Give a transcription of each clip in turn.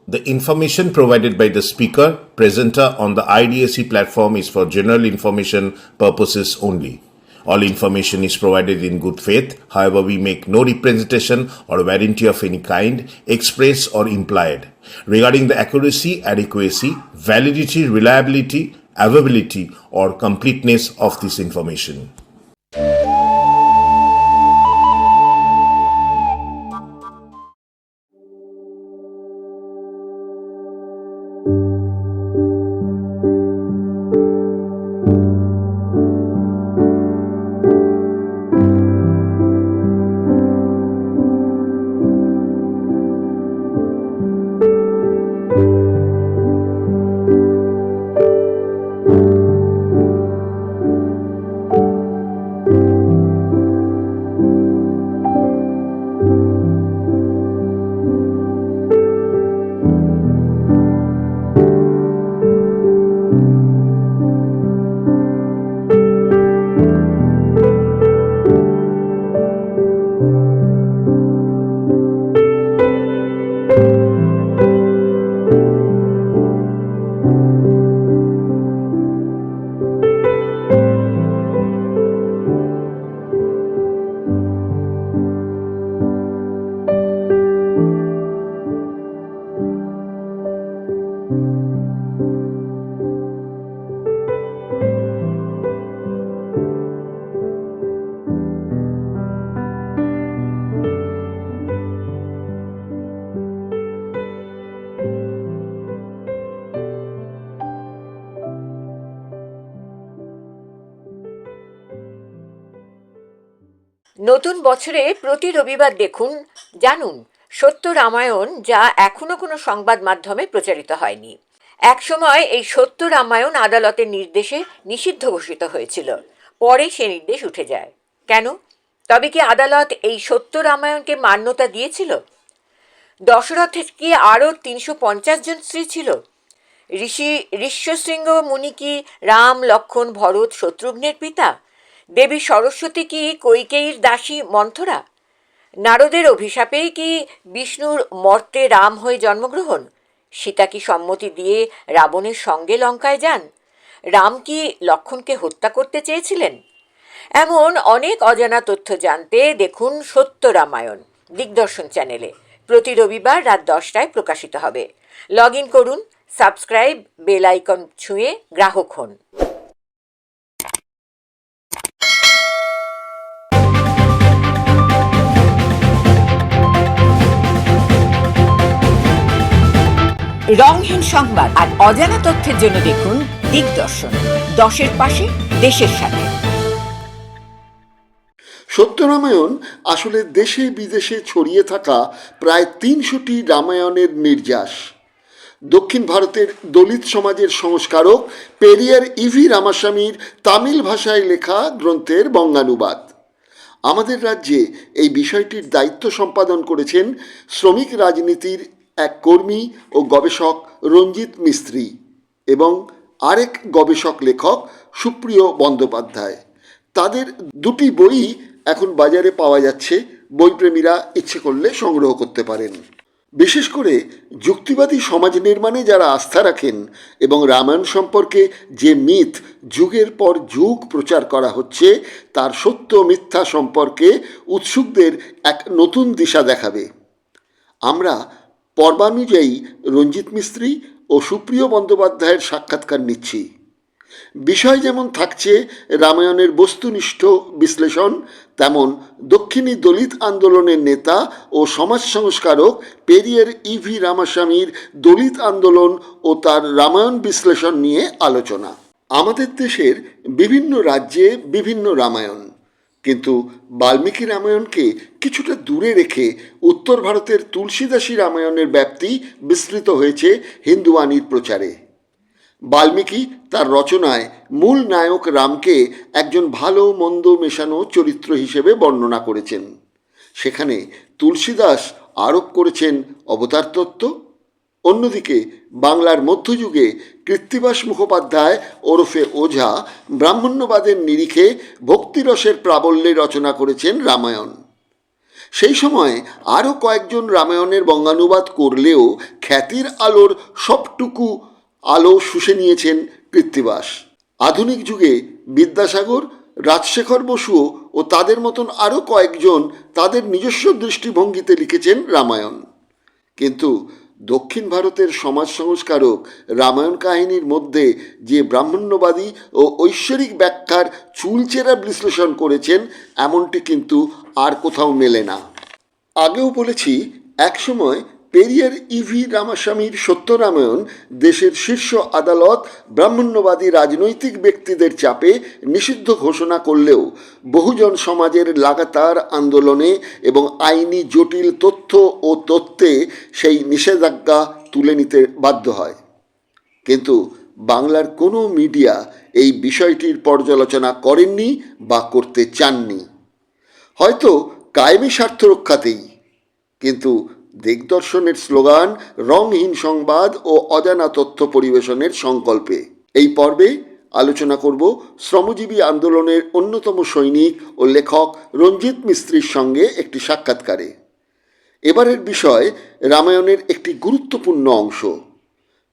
The information provided by the speaker, presenter on the IDAC platform is for general information purposes only. All information is provided in good faith. However, we make no representation or warranty of any kind, express or implied, regarding the accuracy, adequacy, validity, reliability, availability, or completeness of this information. নতুন বছরে প্রতি রবিবার দেখুন, জানুন সত্য রামায়ণ, যা এখনো কোনো সংবাদ মাধ্যমে প্রচারিত হয়নি। একসময় এই সত্য রামায়ণ আদালতের নির্দেশে নিষিদ্ধ ঘোষিত হয়েছিল, পরে সে নির্দেশ উঠে যায়। কেন? তবে কি আদালত এই সত্য রামায়ণকে মান্যতা দিয়েছিল? দশরথের কি আরও 350 জন স্ত্রী ছিল? ঋষ্যশৃঙ্গ মুনি কি রাম, লক্ষ্মণ, ভরত, শত্রুঘ্নের পিতা? দেবী সরস্বতী কি কৈকেয়ীর দাসী মন্থরা? নারদের অভিশাপেই কি বিষ্ণুর মর্তে রাম হয়ে জন্মগ্রহণ? সীতা কি সম্মতি দিয়ে রাবণের সঙ্গে লঙ্কায় যান? রাম কি লক্ষ্মণকে হত্যা করতে চেয়েছিলেন? এমন অনেক অজানা তথ্য জানতে দেখুন সত্য রামায়ণ দিগদর্শন চ্যানেলে। প্রতি রবিবার রাত 10টায় প্রকাশিত হবে। লগ ইন করুন, সাবস্ক্রাইব, বেল আইকন ছুঁয়ে গ্রাহক হন। রংহীন সংবাদ আর অজানা তথ্যের জন্য দেখুন দিগদর্শন, 10-এর পাশে, দেশের সাথে। সত্য রামায়ণ আসলে দেশে বিদেশে ছড়িয়ে থাকা প্রায় 300টি রামায়ণের নির্যাস। দক্ষিণ ভারতের দলিত সমাজের সংস্কারক পেরিয়ার ইভি রামাস্বামীর তামিল ভাষায় লেখা গ্রন্থের বঙ্গানুবাদ। আমাদের রাজ্যে এই বিষয়টির দায়িত্ব সম্পাদন করেছেন শ্রমিক রাজনীতির এক কর্মী ও গবেষক রঞ্জিত মিস্ত্রি এবং আরেক গবেষক লেখক সুপ্রিয় বন্দ্যোপাধ্যায়। তাদের দুটি বই এখন বাজারে পাওয়া যাচ্ছে, বইপ্রেমীরা ইচ্ছে করলে সংগ্রহ করতে পারেন। বিশেষ করে যুক্তিবাদী সমাজ নির্মাণে যারা আস্থা রাখেন এবং রামায়ণ সম্পর্কে যে মিথ যুগের পর যুগ প্রচার করা হচ্ছে তার সত্য মিথ্যা সম্পর্কে উৎসুকদের এক নতুন দিশা দেখাবে। আমরা পর্বানুযায়ী রঞ্জিত মিস্ত্রি ও সুপ্রিয় বন্দ্যোপাধ্যায়ের সাক্ষাৎকার নিচ্ছি। বিষয় যেমন থাকছে রামায়ণের বস্তুনিষ্ঠ বিশ্লেষণ, তেমন দক্ষিণী দলিত আন্দোলনের নেতা ও সমাজ সংস্কারক পেরিয়ার ইভি রামাস্বামীর দলিত আন্দোলন ও তার রামায়ণ বিশ্লেষণ নিয়ে আলোচনা। আমাদের দেশের বিভিন্ন রাজ্যে বিভিন্ন রামায়ণ, কিন্তু বাল্মীকি রামায়ণকে কিছুটা দূরে রেখে উত্তর ভারতের তুলসীদাসী রামায়ণের ব্যাপ্তি বিস্তৃত হয়েছে হিন্দুয়ানির প্রচারে। বাল্মীকি তার রচনায় মূল নায়ক রামকে একজন ভালো মন্দ মেশানো চরিত্র হিসেবে বর্ণনা করেছেন। সেখানে তুলসীদাস আরোপ করেছেন অবতার তত্ত্ব। অন্যদিকে বাংলার মধ্যযুগে কৃত্তিবাস মুখোপাধ্যায় ওরফে ওঝা ব্রাহ্মণ্যবাদের নিরিখে ভক্তিরসের প্রাবল্যে রচনা করেছেন রামায়ণ। সেই সময় আরও কয়েকজন রামায়ণের বঙ্গানুবাদ করলেও খ্যাতির আলোর সবটুকু আলো শুষে নিয়েছেন কৃত্তিবাস। আধুনিক যুগে বিদ্যাসাগর, রাজশেখর বসুও ও তাদের মতন আরও কয়েকজন তাদের নিজস্ব দৃষ্টিভঙ্গিতে লিখেছেন রামায়ণ। কিন্তু দক্ষিণ ভারতের সমাজ সংস্কারক রামায়ণ কাহিনীর মধ্যে যে ব্রাহ্মণ্যবাদী ও ঐশ্বরিক ব্যাখ্যার চুলচেরা বিশ্লেষণ করেছেন এমনটি কিন্তু আর কোথাও মেলে না। আগেও বলেছি, একসময় পেরিয়ার ইভি রামাস্বামীর সত্য রামায়ণ দেশের শীর্ষ আদালত ব্রাহ্মণ্যবাদী রাজনৈতিক ব্যক্তিদের চাপে নিষিদ্ধ ঘোষণা করলেও বহুজন সমাজের লাগাতার আন্দোলনে এবং আইনি জটিল তথ্য ও তত্ত্বে সেই নিষেধাজ্ঞা তুলে নিতে বাধ্য হয়। কিন্তু বাংলার কোনো মিডিয়া এই বিষয়টির পর্যালোচনা করেননি বা করতে চাননি, হয়তো কায়েমি স্বার্থ রক্ষাতেই। কিন্তু দিগদর্শনের স্লোগান রংহীন সংবাদ ও অজানা তথ্য পরিবেশনের সংকল্পে। এই পর্বে আলোচনা করব শ্রমজীবী আন্দোলনের অন্যতম সৈনিক ও লেখক রঞ্জিত মিস্ত্রির সঙ্গে একটি সাক্ষাৎকারে। এবারের বিষয় রামায়ণের একটি গুরুত্বপূর্ণ অংশ,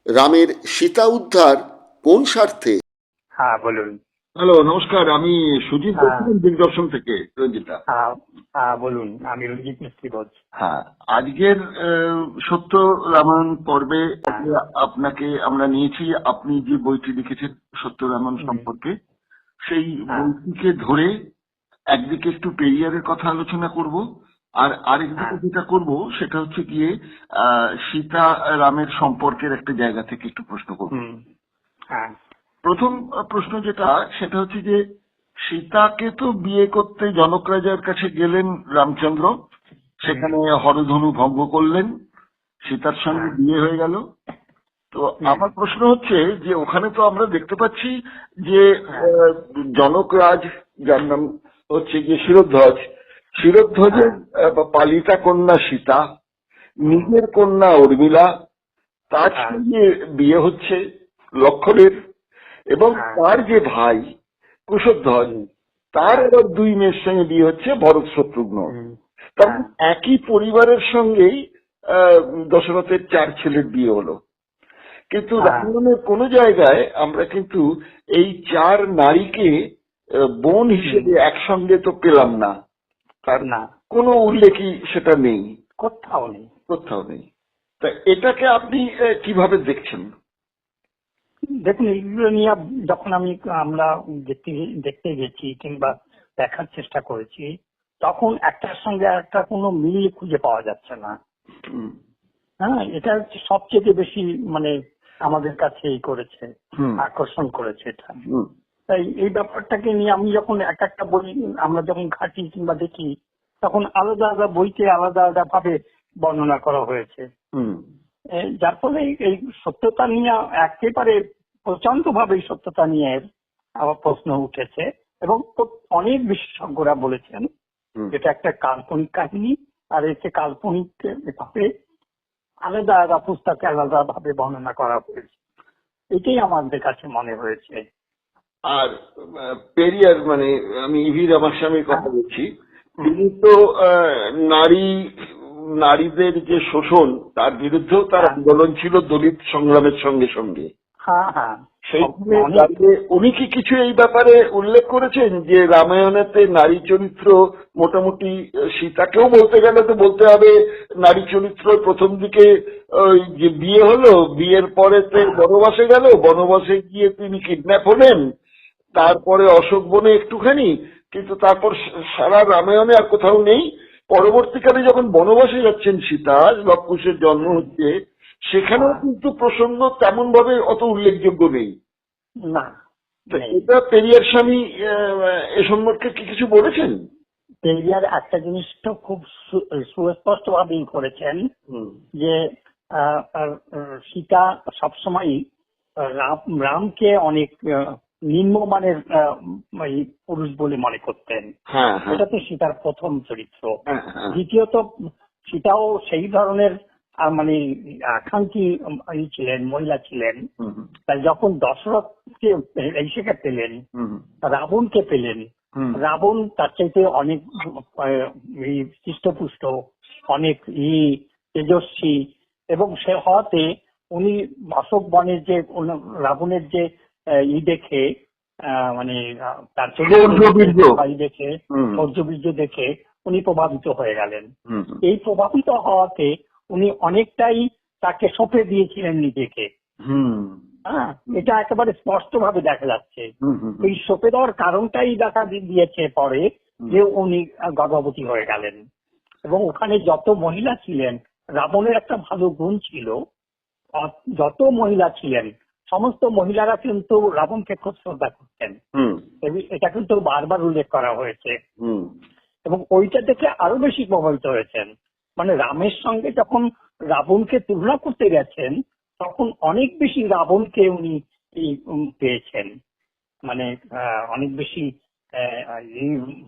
রামের সীতা উদ্ধার কোন স্বার্থে। হ্যাঁ বলুন। হ্যালো, নমস্কার। আমি সুজিত হ্যাঁ। দিগদর্শন থেকে রঞ্জিতা। হ্যাঁ বলুন, আমি রঞ্জিত মিস্ত্রি বলছি। হ্যাঁ, আজকের সত্য রামায়ণ পর্বে আপনাকে আমরা নিয়েছি। আপনি যে বইটি লিখেছেন সত্য রামায়ণ সম্পর্কে, সেই বইটিকে ধরে একদিকে একটু পেরিয়ারের কথা আলোচনা করব, আর আরেকদিকে যেটা করব সেটা হচ্ছে গিয়ে সীতা রামের সম্পর্কের একটা জায়গা থেকে একটু প্রশ্ন করব। হ্যাঁ, প্রথম প্রশ্ন যেটা, সেটা হচ্ছে যে সীতাকে তো বিয়ে করতে জনক রাজার কাছে গেলেন রামচন্দ্র, সেখানে হরধনু ভঙ্গ করলেন, সীতার সঙ্গে বিয়ে হয়ে গেল। তো আমার প্রশ্ন হচ্ছে যে ওখানে তো আমরা দেখতে পাচ্ছি যে জনক রাজ, যার নাম হচ্ছে গিয়ে শিরোধ্বজের পালিতা কন্যা সীতা, নিজের কন্যা উর্মিলা, তার সঙ্গে বিয়ে হচ্ছে লক্ষণের, এবং তার যে ভাই কুশধ্বজ, তার আবার দুই মেয়ের সঙ্গে বিয়ে হচ্ছে ভরত শত্রুঘ্ন। তার একই পরিবারের সঙ্গেই দশরথের 4 ছেলের বিয়ে হলো। কিন্তু রামায়ণের কোন জায়গায় আমরা কিন্তু এই 4 নারীকে বোন হিসেবে একসঙ্গে তো পেলাম না, তার না, কোনো উল্লেখই সেটা নেই, কোথাও নেই। তা এটাকে আপনি কিভাবে দেখছেন? দেখুন, এইগুলো নিয়ে যখন আমরা দেখতে গেছি কিংবা দেখার চেষ্টা করেছি, তখন একটার সঙ্গে একটা কোনো মিল খুঁজে পাওয়া যাচ্ছে না। হ্যাঁ, এটা হচ্ছে সবচেয়ে বেশি আমাদের কাছে করেছে, আকর্ষণ করেছে এটা। তাই এই ব্যাপারটাকে নিয়ে আমি যখন একটা বই আমরা যখন ঘাঁটি কিংবা দেখি, তখন আলাদা আলাদা বইতে আলাদা আলাদা ভাবে বর্ণনা করা হয়েছে। যার ফলে এই সত্যতা নিয়ে একেবারে প্রচন্ড ভাবে সত্যতা নিয়ে আবার প্রশ্ন উঠেছে, এবং অনেক বিশেষজ্ঞরা বলেছেন এটা একটা কাল্পনিক কাহিনী, আর এতে কাল্পনিক ভাবে আলাদা আলাদা পুস্তকে আলাদা ভাবে বর্ণনা করা হয়েছে। এটাই আমাদের কাছে মনে হয়েছে। আর পেরিয়ার, আমি ইভি রামাস্বামীর কথা বলছি, তিনি তো নারীদের যে শোষণ, তার বিরুদ্ধেও তার আন্দোলন ছিল দলিত সংগ্রামের সঙ্গে সঙ্গে। হ্যাঁ, উনি কি কিছু এই ব্যাপারে উল্লেখ করেছেন যে রামায়ণেতে নারী চরিত্র মোটামুটি, সীতাকেও বলতে গেলে তো বলতে হবে নারী চরিত্র প্রথম দিকে যে বিয়ে হলো, বিয়ের পরে বনবাসে গেল, বনবাসে গিয়ে তিনি কিডন্যাপ হলেন, তারপরে অশোক বনে একটুখানি, কিন্তু তারপর সারা রামায়ণে আর কোথাও নেই। পরবর্তীকালে যখন বনবাসে যাচ্ছেন সীতা, লবকুশের জন্ম হচ্ছে, সেখানেও কিন্তু প্রসঙ্গ তেমন ভাবে অত উল্লেখযোগ্য নেই। না, এটা পেরিয়ার স্বামী এ সম্পর্কে কি কিছু বলেছেন? পেরিয়ার একটা জিনিস তো খুব সুস্পষ্ট ভাবেই করেছেন যে সীতা সবসময় রামকে অনেক নিম্নমানের পুরুষ বলে মনে করতেন। এটা তো সীতার প্রথম চরিত্র। দ্বিতীয়ত, সীতাও সেই ধরনের আকাঙ্ক্ষী ছিলেন, মহিলা ছিলেন। তাই যখন দশরথকে পেলেন, রাবণকে পেলেন, হুম। রাবণ তার চাইতে অনেক হৃষ্টপুষ্ট, অনেক তেজস্বী, এবং সে হওয়াতে উনি অশোক বনের যে রাবণের যে দেখে মানে তার শৌর্যবীর্য। দেখে, হুম। শৌর্যবীর্য দেখে উনি প্রভাবিত হয়ে গেলেন। হুম। এই প্রভাবিত হওয়াতে উনি অনেকটাই তাকে সঁপে দিয়েছিলেন নিজেকে। হুম। হ্যাঁ, এটা একেবারে স্পষ্ট ভাবে দেখা যাচ্ছে। হুম। হুম। এই সঁপে দেওয়ার কারণটাই দেখা দিয়েছে পরে যে উনি গর্ভবতী হয়ে গেলেন। এবং ওখানে যত মহিলা ছিলেন, রাবণের একটা ভালো গুণ ছিল, যত মহিলা ছিলেন সমস্ত মহিলারা কিন্তু রাবণকে খুব শ্রদ্ধা করতেন। হুম। এটা কিন্তু বারবার উল্লেখ করা হয়েছে। হুম। এবং ওইটা দেখে আরো বেশি প্রভাবিত হয়েছেন। মানে রামের সঙ্গে যখন রাবণকে তুলনা করতে গেছেন, তখন অনেক বেশি রাবণকে উনি পেয়েছেন। মানে অনেক বেশি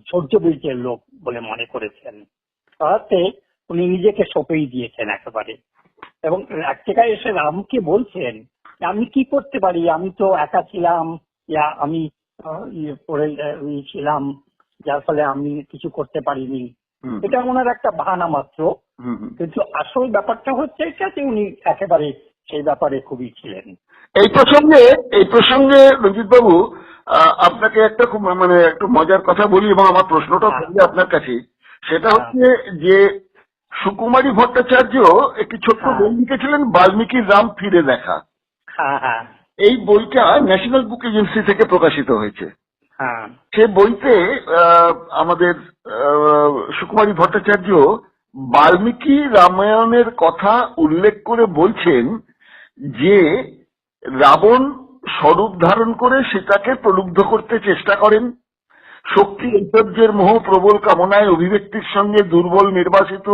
শৌর্যবীর্যের লোক বলে মনে করেছেন। তাতে উনি নিজেকে সঁপেই দিয়েছেন একেবারে। এবং এক জায়গায় এসে রামকে বলছেন, আমি কি করতে পারি, আমি তো একা ছিলাম, আমি ছিলাম, যার ফলে আমি কিছু করতে পারিনি। এটা ওনার একটা বাহানা মাত্র, কিন্তু আসল ব্যাপারটা হচ্ছে এটাতে উনি একেবারে সেই ব্যাপারে খুবই ছিলেন। এই প্রসঙ্গে রঞ্জিত বাবু, আপনাকে একটা খুব মানে একটু মজার কথা বলি এবং আমার প্রশ্নটা থাকবে আপনার কাছে। সেটা হচ্ছে যে সুকুমারী ভট্টাচার্য একটি ছোট্ট বই লিখেছিলেন, বাল্মীকির রাম ফিরে দেখা। হ্যাঁ, হ্যাঁ, এই বইটা ন্যাশনাল বুক এজেন্সি থেকে প্রকাশিত হয়েছে। হ্যাঁ, সে বইতে আমাদের সুকুমারী ভট্টাচার্য বাল্মীকি রামায়ণের কথা উল্লেখ করে বলছেন যে রাবণ স্বরূপ ধারণ করে সীতাকে প্রলুব্ধ করতে চেষ্টা করেন, শক্তি ঐশ্বর্যের মোহ প্রবল কামনায় অভিব্যক্তির সঙ্গে দুর্বল নির্বাসিত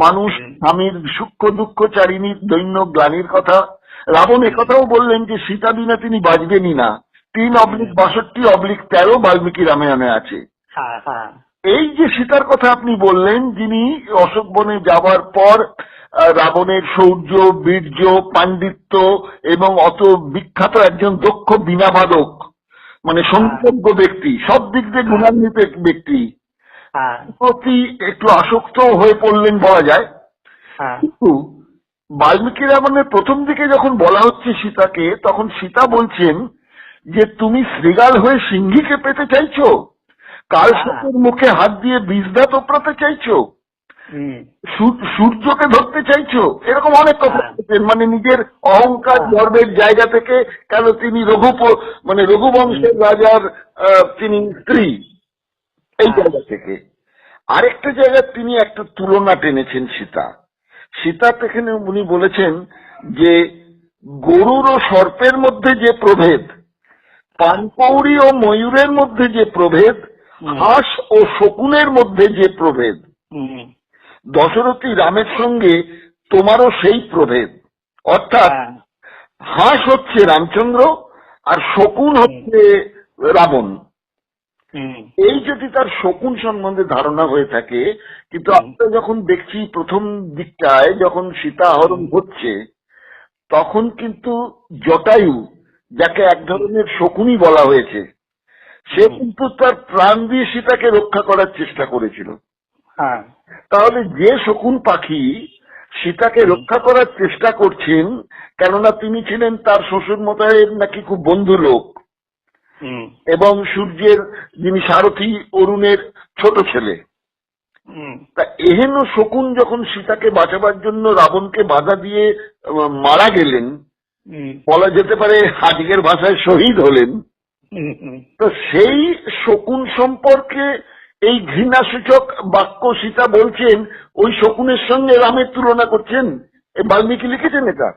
মানুষ স্বামীর সূক্ষ্ম দুঃখ চারিণীর দৈন্য গ্লানির কথা। রাবণ একথাও বললেন যে সীতা বিনা তিনি বাঁচবেনই না। 3/62/13 বাল্মীকি রামায়ণে আছে। হ্যাঁ, হ্যাঁ, এই যে সীতার কথা আপনি বললেন, যিনি অশোক বনে যাবার পর রাবণের শৌর্য, বীর্য, পাণ্ডিত্য এবং অত বিখ্যাত একজন দক্ষ বীণাবাদক, মানে সঙ্গীতজ্ঞ ব্যক্তি, সব দিক দিয়ে গুণান্বিত ব্যক্তি, প্রতি একটু আসক্ত হয়ে পড়লেন বলা যায়। কিন্তু বাল্মীকি রামায়ণের প্রথম দিকে যখন বলা হচ্ছে সীতাকে, তখন সীতা বলছেন যে তুমি শৃগাল হয়ে সিংহীকে পেতে চাইছো, কালসর্পের মুখে হাত দিয়ে বীজদা তোপড়াতে চাইছো, সূর্যকে ধরতে চাইছো, এরকম অনেক কথা বলছেন। মানে নিজের অহংকার গর্বের জায়গা থেকে, কেন তিনি রঘুবংশের রাজার তিনি স্ত্রী, এই জায়গা থেকে। আরেকটা জায়গায় তিনি একটা তুলনা টেনেছেন সীতা এখানে উনি বলেছেন যে গরুর ও সর্পের মধ্যে যে প্রভেদ, পানকৌড়ি ও ময়ূরের মধ্যে যে প্রভেদ, হাঁস ও শকুনের মধ্যে যে প্রভেদ, দশরথী রামের সঙ্গে তোমারও সেই প্রভেদ। অর্থাৎ হাঁস হচ্ছে রামচন্দ্র আর শকুন হচ্ছে রাবণ। এই যদি তার শকুন সম্বন্ধে ধারণা হয়ে থাকে, কিন্তু আমরা যখন দেখছি প্রথম দিকটায় যখন সীতা আহরণ হচ্ছে, তখন কিন্তু জটায়ু, যাকে এক ধরনের শকুনই বলা হয়েছে, সে কিন্তু তার প্রাণ দিয়ে সীতাকে রক্ষা করার চেষ্টা করেছিল। তাহলে যে শকুন পাখি সীতাকে রক্ষা করার চেষ্টা করছেন, কেননা তিনি ছিলেন তার শ্বশুর মশাইয়ের নাকি খুব বন্ধু লোক, এবং সূর্যের যিনি সারথী অরুণের ছোট ছেলে, তা এহেন শকুন যখন সীতাকে বাঁচাবার জন্য রাবণকে বাধা দিয়ে মারা গেলেন, বলা যেতে পারে আজকের ভাষায় শহীদ হলেন, তো সেই শকুন সম্পর্কে এই ঘৃণাসূচক বাক্য সীতা বলছেন, ওই শকুনের সঙ্গে রামের তুলনা করছেন। বাল্মীকি লিখেছেন এটা।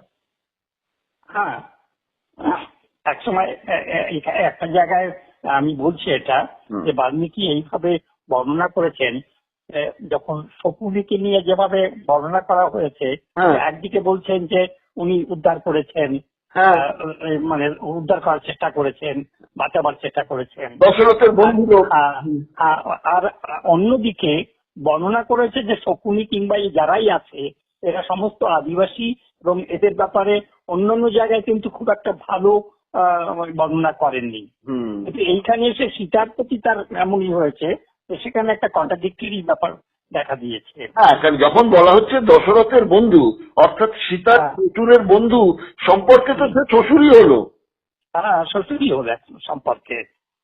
হ্যাঁ, একসময় একটা জায়গায় আমি বলছি এটা, যে বাল্মীকি এইভাবে বর্ণনা করেছেন, যখন শকুনিকে নিয়ে যেভাবে বর্ণনা করা হয়েছে, একদিকে বলছেন যে উনি উদ্ধার করেছেন, মানে উদ্ধার করার চেষ্টা করেছেন, বাঁচাবার চেষ্টা করেছেন দশরথের বন্ধু, আর অন্যদিকে বর্ণনা করেছে যে শকুনি কিংবা যারাই আছে এরা সমস্ত আদিবাসী, এবং এদের ব্যাপারে অন্যান্য জায়গায় কিন্তু খুব একটা ভালো বর্ণনা করেননি। কিন্তু এইখানে এসে সীতার প্রতি তার এমনই হয়েছে, তো সেখানে একটা কন্ট্রাডিক্টরি ব্যাপার দেখা দিয়েছে। হ্যাঁ, কারণ যখন বলা হচ্ছে দশরথের বন্ধু, অর্থাৎ সীতার শ্বশুরের বন্ধু সম্পর্কে তো সে শ্বশুরই হলো, হ্যাঁ শ্বশুরই হলো এক সম্পর্কে।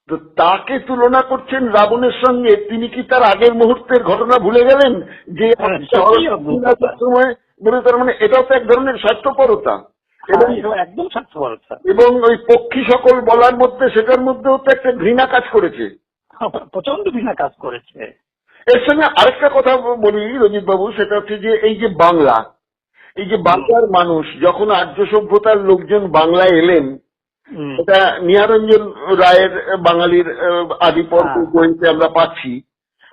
তো তাকে তুলনা করছেন রাবণের সঙ্গে। তিনি কি তার আগের মুহূর্তের ঘটনা ভুলে গেলেন যে সময় বলে? তার মানে এটাও তো এক ধরনের স্বার্থপরতা, একদম স্বার্থপরতা। এবং ওই পক্ষী সকল বলার মধ্যে সেটার মধ্যেও তো একটা ঘৃণা কাজ করেছে, প্রচন্ড ঘৃণা কাজ করেছে। এর সঙ্গে আরেকটা কথা বলি রঞ্জিত বাবু, সেটা হচ্ছে যে এই যে বাংলা, এই যে বাংলার মানুষ যখন আর্য সভ্যতার লোকজন বাংলায় এলেন, এটা নিহারঞ্জন রায়ের বাঙালির আদি পর্ব বইতে আমরা পাচ্ছি।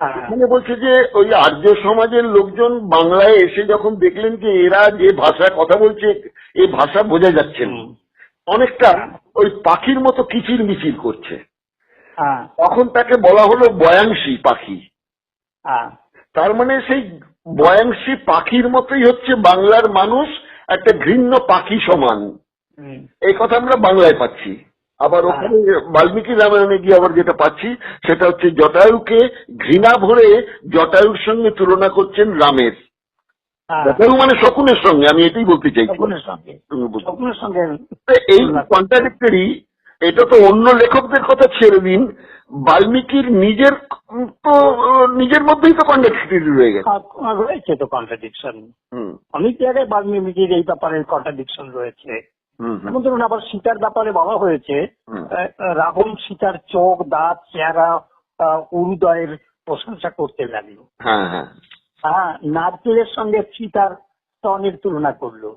এখানে বলছে যে ওই আর্য সমাজের লোকজন বাংলায় এসে যখন দেখলেন যে এরা যে ভাষায় কথা বলছে এই ভাষা বোঝা যাচ্ছে না, অনেকটা ওই পাখির মতো কিচির মিচির করছে, তখন তাকে বলা হলো বয়াংশী পাখি। তার মানে সেই বয়াংশী পাখির মতোই হচ্ছে বাংলার মানুষ, একটা ঘৃণ্য পাখি সমান। এই কথা আমরা বাংলায় পাচ্ছি। আবার ওখানে বাল্মীকি রামায়ণে গিয়ে আবার যেটা পাচ্ছি সেটা হচ্ছে জটায়ুকে ঘৃণা ভরে জটায়ুর সঙ্গে তুলনা করছেন রামের। জটায়ু মানে শকুনের সঙ্গে, আমি এটাই বলতে চাইছি। এই কন্ট্রাডিক্টরি, এটা তো অন্য লেখকদের কথা ছেড়ে দিন, বাল্মীকির নিজের তো নিজের মধ্যেই তো কন্ট্রাডিক্টরি রয়ে গেছে। রয়েছে তো কন্ট্রাডিকশন, অনেক জায়গায় বাল্মীকির এই ব্যাপারে কন্ট্রাডিকশন রয়েছে। যেমন ধরুন আবার সীতার ব্যাপারে বলা হয়েছে রাবণ সীতার চোখ, দাঁত, চেহারা, উদয়ের প্রশংসা করতে লাগলো। নারকেলের সঙ্গে সীতার স্তনের তুলনা করলো।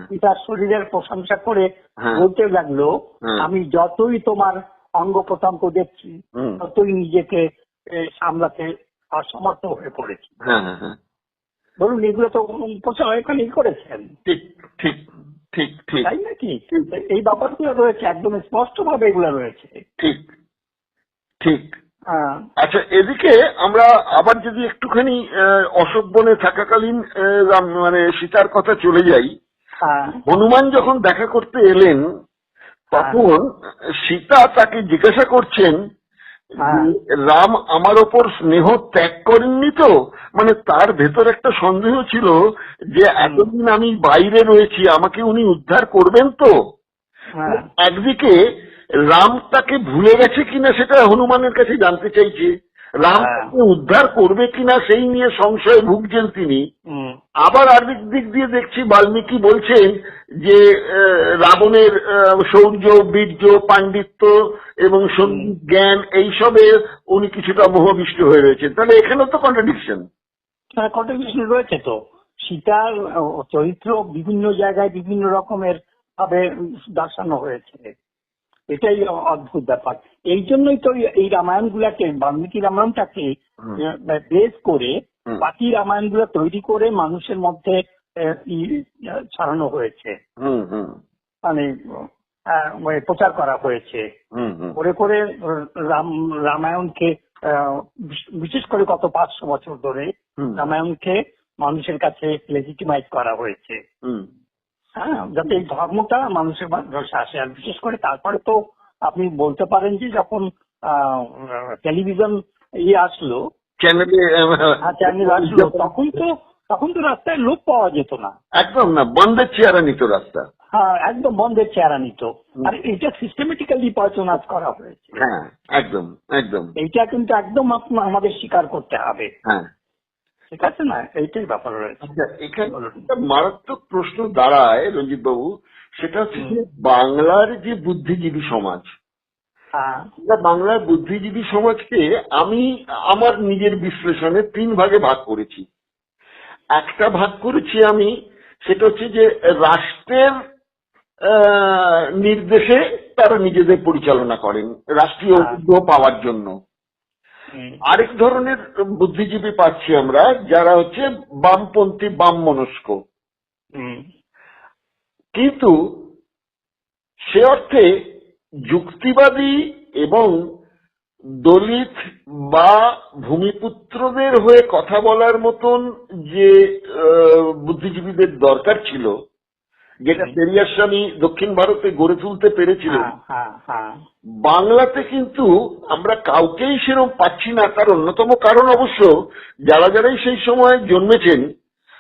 সীতার শরীরের প্রশংসা করে বলতে লাগলো, আমি যতই তোমার অঙ্গ প্রত্যঙ্গ দেখছি ততই নিজেকে সামলাতে অসমর্থ হয়ে পড়েছি। বলুন, এগুলো তো এখানেই করেছেন। ঠিক ঠিক ঠিক ঠিক, তাই নাকি? এই ব্যাপারগুলো রয়েছে, একদম স্পষ্ট ভাবে এগুলো রয়েছে। ঠিক ঠিক। আচ্ছা, এদিকে আমরা আবার যদি একটুখানি অশোক বনে থাকাকালীন মানে সীতার কথা চলে যাই। হনুমান যখন দেখা করতে এলেন তখন সীতা তাকে জিজ্ঞাসা করছেন, রাম আমার ওপর স্নেহ ত্যাগ করেননি তো? মানে তার ভেতর একটা সন্দেহ ছিল যে এতদিন আমি বাইরে রয়েছি, আমাকে উনি উদ্ধার করবেন তো। একদিকে রাম তাকে ভুলে গেছে কিনা সেটা হনুমানের কাছে জানতে চাইছে, রাম তাকে উদ্ধার করবে কিনা সেই নিয়ে সংশয়ে ভুগছেন তিনি। আবার আরেক দিক দিয়ে দেখছি বাল্মীকি বলছেন যে রাবণের শৌর্য, বীর্য, পাণ্ডিত্য এবং সঙ্গীত জ্ঞান এইসবে উনি কিছুটা মোহবিষ্ট হয়ে রয়েছেন। তাহলে এখানেও তো কন্ট্রাডিকশন রয়েছে। তো সীতার চরিত্র বিভিন্ন জায়গায় বিভিন্ন রকমের ভাবে দর্শানো হয়েছে, এটাই অদ্ভুত ব্যাপার। এই জন্যই তো এই রামায়ণ গুলাকে, বাল্মীকি রামায়ণটাকে বেস করে বাকি রামায়ণ গুলো তৈরি করে মানুষের মধ্যে ছড়ানো হয়েছে, মানে প্রচার করা হয়েছে। করে করে রামায়ণকে বিশেষ করে গত 500 বছর ধরে রামায়ণকে মানুষের কাছে লেজিটিমাইজ করা হয়েছে, যাতে এই ধর্মটা মানুষের মাঝে আসে। আর বিশেষ করে তারপরে তো আপনি বলতে পারেন যে যখন টেলিভিশন আসলো, চ্যানেল আসলো, তখন তো রাস্তায় লোক পাওয়া যেত না, একদম না, বন্ধের চেহারা নিত রাস্তা। একদম বন্ধের চেহারা নিত। আর এটা সিস্টেমেটিক্যালি পার্সোনাইজ করা হয়েছে। একদম একদম, এইটা কিন্তু একদম আমাদের স্বীকার করতে হবে। ঠিক আছে না, এইটাই ব্যাপার রয়েছে। এখানে মারাত্মক প্রশ্ন দাঁড়ায় রঞ্জিত বাবু, সেটা হচ্ছে যে বাংলার যে বুদ্ধিজীবী সমাজ, বাংলার বুদ্ধিজীবী সমাজকে আমি আমার নিজের বিশ্লেষণে 3 ভাগে ভাগ করেছি। একটা ভাগ করেছি আমি, সেটা হচ্ছে যে রাষ্ট্রের নির্দেশে তারা নিজেদের পরিচালনা করেন রাষ্ট্রীয় অনুগ্রহ পাওয়ার জন্য। আরেক ধরনের বুদ্ধিজীবী পাচ্ছি আমরা যারা হচ্ছে বামপন্থী, বাম মনস্ক, কিন্তু সে অর্থে যুক্তিবাদী এবং দলিত বা ভূমিপুত্রদের হয়ে কথা বলার মতন যে বুদ্ধিজীবীদের দরকার ছিল, যেটা পেরিয়ার স্বামী দক্ষিণ ভারতে গড়ে তুলতে পেরেছিলেন, হ্যাঁ হ্যাঁ হ্যাঁ বাংলাতে কিন্তু আমরা কাউকেই সেরকম পাচ্ছি না। তার অন্যতম কারণ অবশ্য যারাই সেই সময় জন্মেছেন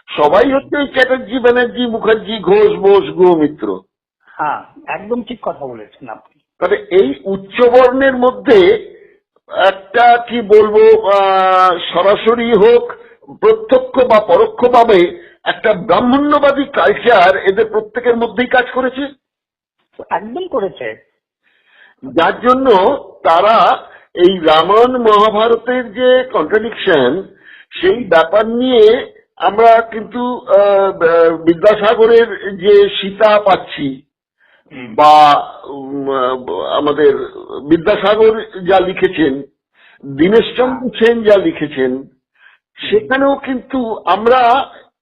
সবাই হচ্ছে ওই চ্যাটার্জি, ব্যানার্জি, মুখার্জি, ঘোষ, বোস, গুহ, মিত্র। হ্যাঁ, একদম ঠিক কথা বলেছেন আপনি। তবে এই উচ্চবর্ণের মধ্যে একটা কি বলবো, সরাসরি হোক প্রত্যক্ষ বা পরোক্ষভাবে একটা ব্রাহ্মণ্যবাদী কালচার এদের প্রত্যেকের মধ্যেই কাজ করেছে, একদম করেছে। যার জন্য তারা এই রামায়ণ মহাভারতের যে কন্ট্রাডিকশন সেই ব্যাপার নিয়ে আমরা কিন্তু বিদ্যাসাগরের যে সীতা পাচ্ছি বা আমাদের বিদ্যাসাগর যা লিখেছেন, দীনেশচন্দ্র সেন যা লিখেছেন, সেখানেও কিন্তু আমরা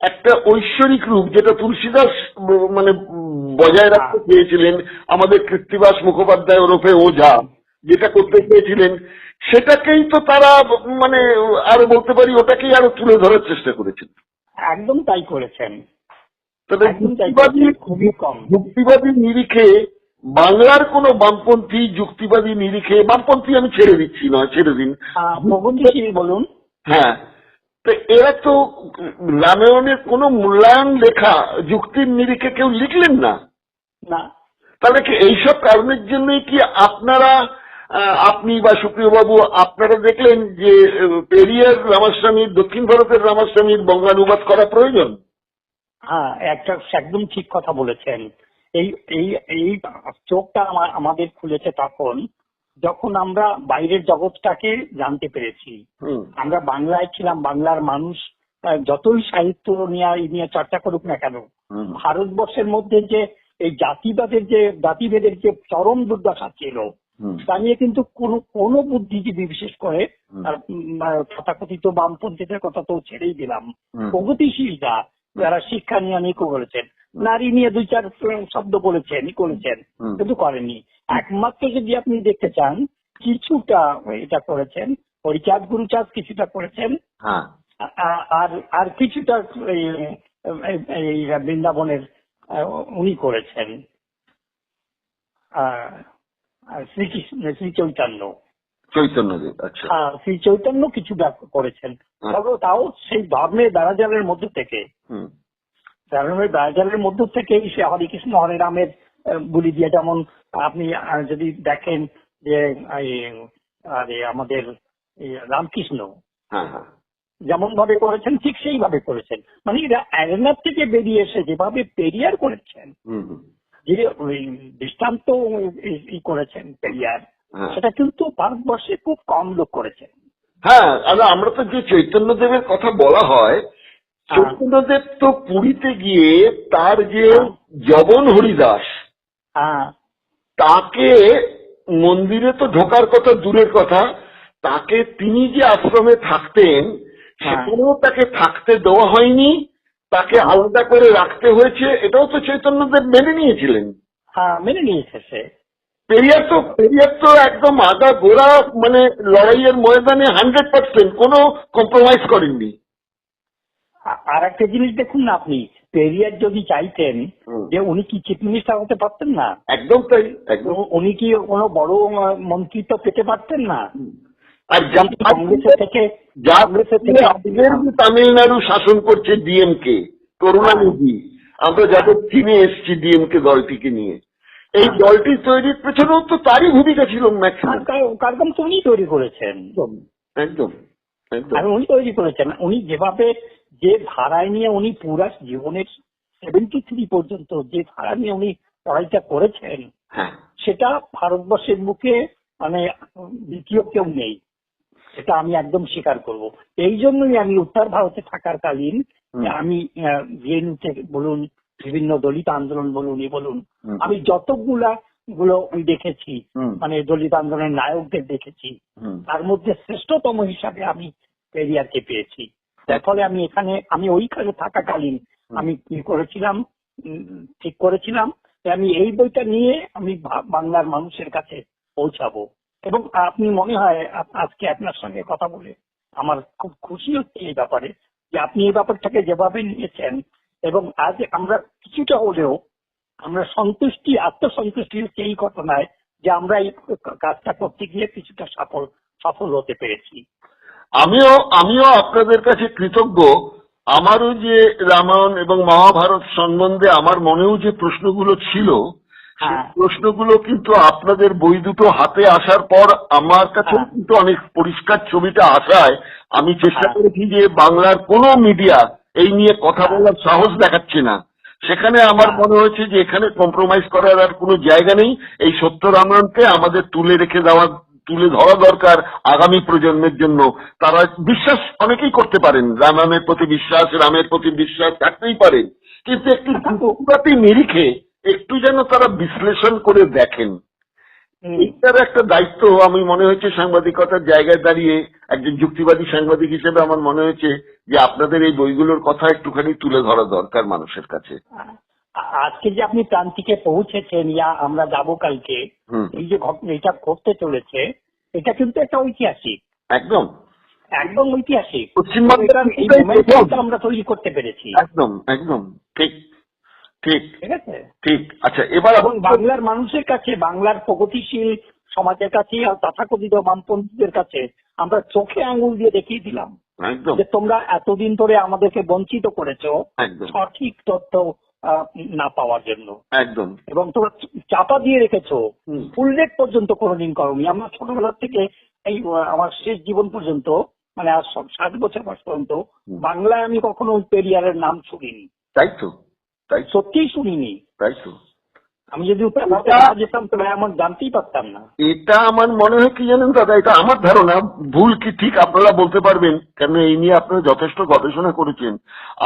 একটা ঐশ্বরিক রূপ যেটা তুলসীদাস মানে বজায় রাখতে চেয়েছিলেন, আমাদের কৃত্তিবাস মুখোপাধ্যায় ওরফে ওঝা যেটা করতে চেয়েছিলেন, সেটাকেই তো তারা মানে আরো বলতে পারি ওটাকেই আরো তুলে ধরার চেষ্টা করেছেন। একদম তাই করেছেন। তবে একদম তাই করেছেন, খুবই কম। যুক্তিবাদী নিরিখে বাংলার কোন বামপন্থী যুক্তিবাদী নিরিখে, বামপন্থী আমি ছেড়ে দিচ্ছি, নয় ছেড়ে দিন, প্রগতিশীল বলুন, হ্যাঁ, তো এরা তো রামায়ণের কোন মূল্যায়ন লেখা যুক্তির নিরিখে কেউ লিখলেন না। না, তাহলে কি এইসব কারণের জন্যই কি আপনারা, আপনি বা সুপ্রিয়বাবু আপনারা দেখলেন যে পেরিয়ার রামাস্বামীর, দক্ষিণ ভারতের রামাস্বামীর বঙ্গানুবাদ করা প্রয়োজন? হ্যাঁ, একদম ঠিক কথা বলেছেন। এই এই এই চোখটা আমাদের খুলেছে তখন যখন আমরা বাইরের জগৎটাকে জানতে পেরেছি। আমরা বাংলায় ছিলাম, বাংলার মানুষ যতই সাহিত্য নিয়ে চর্চা করুক না কেন, ভারতবর্ষের মধ্যে যে এই জাতিভেদের যে চরম দুর্দশা ছিল তা নিয়ে কিন্তু কোনো বুদ্ধিজীবী, বিশেষ করে তথাকথিত বামপন্থীদের কথা তো ছেড়েই দিলাম, প্রগতিশীলরা যারা শিক্ষা নিয়ে অনেক করেছেন, নারী নিয়ে 2-4 শব্দ বলেছেন, কিন্তু করেননি। একমাত্র যদি আপনি দেখতে চান কিছুটা এটা করেছেন, হরিচাঁদ গুরুচাঁদ কিছুটা করেছেন, আর কিছুটা এই বৃন্দাবনের উনি করেছেন, শ্রী চৈতন্যদেব। আচ্ছা, শ্রী চৈতন্য কিছু করেছেন, তবে তাও সেই ধর্মের বেড়াজালের মধ্য থেকে, সে হরে কৃষ্ণ হরে রামের বলি দিয়ে, যেমন আপনি যদি দেখেন যে আমাদের রামকৃষ্ণ যেমন ভাবে করেছেন ঠিক সেইভাবে করেছেন, মানে এরা অ্যারেনার থেকে বেরিয়ে এসে যেভাবে পেরিয়ার করেছেন, যে দৃষ্টান্ত করেছেন পেরিয়ার, সেটা কিন্তু ভারতবর্ষে খুব কম লোক করেছেন। হ্যাঁ, আমরা তো যে চৈতন্যদেবের কথা বলা হয়, চৈতন্যদেব তো পুরীতে গিয়ে তার যে জবন হরিদাস, তাকে মন্দিরে তো ঢোকার কথা দূরের কথা, তাকে তিনি যে আশ্রমে থাকতেন সেখানেও তাকে থাকতে দেওয়া হয়নি, তাকে আলাদা করে রাখতে হয়েছে, এটাও তো চৈতন্যদেব মেনে নিয়েছিলেন। হ্যাঁ, মেনে নিয়েছে সে। পেরিয়ার তো একদম আগা গোড়া মানে লড়াইয়ের ময়দানে 100% কোনো কম্প্রোমাইজ করেননি। আর একটা জিনিস দেখুন না আপনি, পেরিয়ার যদি চাইতেন যে উনি কি চিফ মিনিস্টার হতে পারতেন না? একদম তাই, একদম। উনি কি কোনো বড় মন্ত্রিত্ব পেতে পারতেন না? আর কংগ্রেসের থেকে তামিলনাড়ু শাসন করছে ডিএমকে, করুণানিধি, আমরা যাদের চিনে এসছি ডিএমকে দলটিকে নিয়ে, এই দলটি তৈরির পেছনেও তো তারই ভূমিকা ছিল ম্যাক্সিমাম। কারণ উনি তৈরি করেছেন, একদম উনি তৈরি করেছেন। উনি যেভাবে যে ধারায় নিয়ে উনি পুরা জীবনের 73 পর্যন্ত যে ধারা নিয়ে উনি লড়াইটা করেছেন, সেটা ভারতবর্ষের মুখে মানে দ্বিতীয় কেউ নেই, সেটা আমি একদম স্বীকার করব। এই জন্যই আমি উত্তর ভারতে থাকার কালীন আমি জেএনইউতে বলুন, বিভিন্ন দলিত আন্দোলন বলুন, আমি যতগুলো দেখেছি, মানে দলিত আন্দোলনের নায়কদের দেখেছি, তার মধ্যে শ্রেষ্ঠতম হিসাবে আমি পেরিয়ারকে পেয়েছি। তার ফলে আমি ওইখানে থাকাকালীন আমি কি করেছিলাম, ঠিক করেছিলাম যে আমি এই বইটা নিয়ে আমি বাংলার মানুষের কাছে পৌঁছাবো। এবং আপনি মনে হয় আজকে আপনার সঙ্গে কথা বলে আমার খুব খুশি হচ্ছে এই ব্যাপারে, যে আপনি এই ব্যাপারটাকে যেভাবে নিয়েছেন, এবং আজ আমরা কিছুটা হলেও আমরা আত্মসন্তুষ্টি হচ্ছে এই ঘটনায় যে আমরা এই কাজটা করতে গিয়ে কিছুটা সফল হতে পেরেছি। আমিও আপনাদের কাছে কৃতজ্ঞ। আমারও যে রামায়ণ এবং মহাভারত সম্বন্ধে আমার মনেও যে প্রশ্নগুলো ছিল, সেই প্রশ্নগুলো কিন্তু আপনাদের বই দুটো হাতে আসার পর আমার কাছেও কিন্তু অনেক পরিষ্কার ছবিটা আসায় আমি চেষ্টা করেছি যে বাংলার কোনো মিডিয়া এই নিয়ে কথা বলার সাহস দেখাচ্ছে না। সেখানে আমার মনে হয়েছে যে এখানে কম্প্রোমাইজ করার আর কোনো জায়গা নেই। এই সত্য রামায়ণকে আমাদের তুলে ধরা দরকার আগামী প্রজন্মের জন্য। তারা বিশ্বাস অনেকেই করতে পারেন, রামায়ণের প্রতি বিশ্বাস, রামের প্রতি বিশ্বাস থাকতেই পারে, কিন্তু একটু যুক্তিবাদী নিরিখে একটু যেন তারা বিশ্লেষণ করে দেখেন। এইটার একটা দায়িত্ব আমি মনে হয়েছে সাংবাদিকতার জায়গায় দাঁড়িয়ে একজন যুক্তিবাদী সাংবাদিক হিসেবে আমার মনে হয়েছে যে আপনাদের এই বইগুলোর কথা একটুখানি তুলে ধরা দরকার মানুষের কাছে। আজকে যে আপনি প্রান্তিকে পৌঁছেছেন, আমরা যাবো কালকে, এই যে এটা ঘটতে চলেছে, এটা কিন্তু একটা ঐতিহাসিক, একদম একদম ঐতিহাসিক। পশ্চিমবঙ্গের এই মোমেন্টটা আমরা তৈরি করতে পেরেছি। একদম একদম ঠিক ঠিক ঠিক আছে, ঠিক। আচ্ছা, এবার এবং বাংলার মানুষের কাছে, বাংলার প্রগতিশীল সমাজের কাছে আর তথাকথিত বামপন্থীদের কাছে আমরা চোখে আঙুল দিয়ে দেখিয়ে দিলাম একদম যে তোমরা এতদিন ধরে আমাদেরকে বঞ্চিত করেছো একদম সঠিক তথ্য না পাওয়ার জন্য, একদম, এবং তোমরা চাপা দিয়ে রেখেছো, উল্লেখ পর্যন্ত কোনোদিন করোনি। আমরা ছোটবেলা থেকে এই আমার শেষ জীবন পর্যন্ত, মানে আজ 60 বছর বয়স পর্যন্ত বাংলায় আমি কখনো পেরিয়ারের নাম শুনিনি। তাই তো, তাই সত্যিই শুনিনি। তাই তো। আমি যদি যেতাম তবে আমার জানতেই পারতাম না। এটা আমার মনে হয় কি জানেন দাদা, এটা আমার ধারণা, ভুল কি ঠিক আপনারা বলতে পারবেন, কেন এই নিয়ে আপনারা যথেষ্ট গবেষণা করেছেন।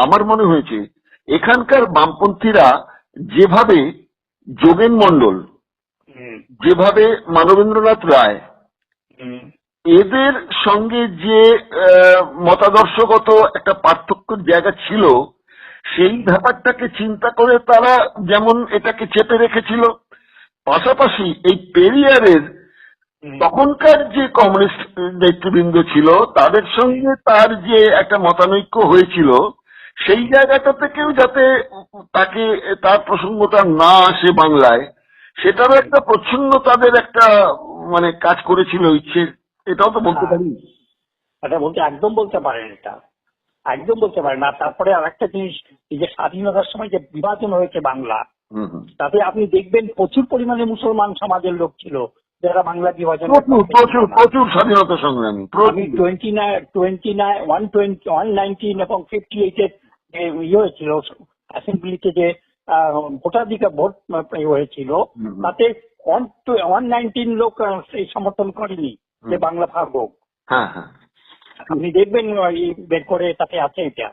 আমার মনে হয়েছে এখানকার বামপন্থীরা যেভাবে যোগেন মণ্ডল, যেভাবে মানবেন্দ্রনাথ রায়, এদের সঙ্গে যে মতাদর্শগত একটা পার্থক্যের জায়গা ছিল, সেই ব্যাপারটাকে চিন্তা করে তারা যেমন এটাকে চেপে রেখেছিল, পাশাপাশি এই পেরিয়ারের তখনকার যে কমিউনিস্ট নেতৃবৃন্দ ছিল তাদের সঙ্গে তার যে একটা মতানৈক্য হয়েছিল, সেই জায়গাটা থেকেও যাতে তার প্রসঙ্গটা না আসে বাংলায়, সেটারও একটা প্রচ্ছন্ন তাদের একটা মানে কাজ করেছিল ইচ্ছে, এটাও তো বলতে পারি। এটা বলতে একদম বলতে পারেন, এটা একদম বলতে পারেন। আর তারপরে আর একটা জিনিস, এই যে স্বাধীনতার সময় যে বিভাজন হয়েছে বাংলা, তাতে আপনি দেখবেন প্রচুর পরিমাণে মুসলমান সমাজের লোক ছিল যারা বাংলা বিভাজন, প্রচুর স্বাধীনতা সংগ্রামী। আমি 119 এবং 58 এর ইয়ে হয়েছিল অ্যাসেম্বলিতে যে ভোটাধিকার ভোট হয়েছিল, তাতে 119 লোক সেই সমর্থন করেনি যে বাংলা ভাগ হোক। হ্যাঁ হ্যাঁ, আপনি দেখবেন বের করে তাতে আছে এটা।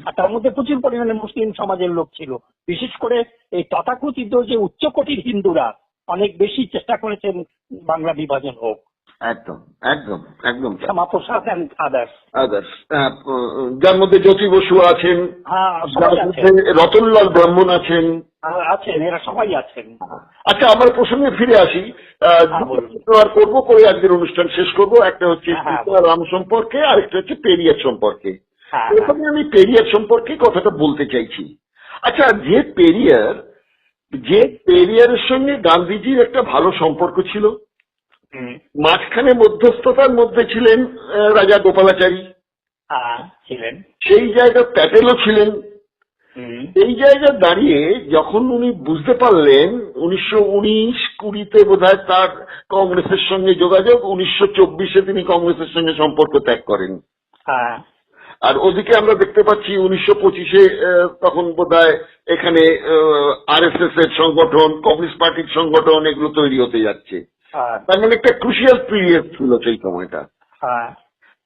আর তার মধ্যে প্রচুর পরিমাণে মুসলিম সমাজের লোক ছিল, বিশেষ করে এই তথাকথিত যে উচ্চকোটির হিন্দুরা অনেক বেশি চেষ্টা করেছেন বাংলা বিভাজন হোক। একদম একদম একদম। শ্যামাপ্রসাদ এন্ড আদার্স, যার মধ্যে জ্যোতি বসু আছেন, রতনলাল ব্রাহ্মণ আছেন, এরা সবাই আছেন। আচ্ছা, আমার প্রসঙ্গে ফিরে আসি। আর করবো করে একদিন অনুষ্ঠান শেষ করবো। একটা হচ্ছে রাম সম্পর্কে, আরেকটা হচ্ছে পেরিয়ার সম্পর্কে। প্রথমে আমি পেরিয়ার সম্পর্কে কথাটা বলতে চাইছি। আচ্ছা, যে পেরিয়ারের সঙ্গে গান্ধীজির একটা ভালো সম্পর্ক ছিল, মাঝখানে মধ্যস্থতার মধ্যে ছিলেন রাজা গোপালাচারী, ছিলেন সেই জায়গায় প্যাটেলও ছিলেন। এই জায়গায় দাঁড়িয়ে যখন উনি বুঝতে পারলেন 1919-20 বোধহয় তার কংগ্রেসের সঙ্গে যোগাযোগ, 1924 তিনি কংগ্রেসের সঙ্গে সম্পর্ক ত্যাগ করেন। আর ওদিকে আমরা দেখতে পাচ্ছি 1925 তখন বোধহয় এখানে আরএসএস এর সংগঠন, কমিউনিস্ট পার্টির সংগঠন, এগুলো তৈরি হতে যাচ্ছে। তার মানে একটা ক্রুশিয়াল পিরিয়ড ছিল সেই সময়টা।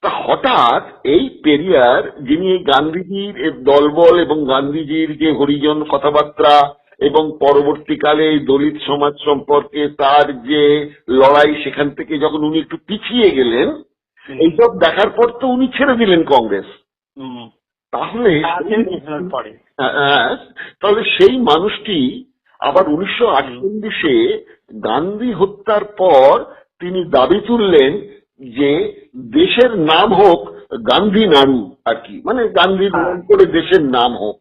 তা হঠাৎ এই পেরিয়ার, যিনি গান্ধীজির দলবল এবং গান্ধীজির যে হরিজন কথাবার্তা এবং পরবর্তীকালে দলিত সমাজ সম্পর্কে তার যে লড়াই, সেখান থেকে যখন উনি একটু পিছিয়ে গেলেন, এইসব দেখার পর তো উনি ছেড়ে দিলেন কংগ্রেস। তাহলে সেই মানুষটি আবার 1948-এ গান্ধী হত্যার পর তিনি দাবি তুললেন যে দেশের নাম হোক গান্ধী নাড়ু, আর কি মানে গান্ধীর নাম করে দেশের নাম হোক।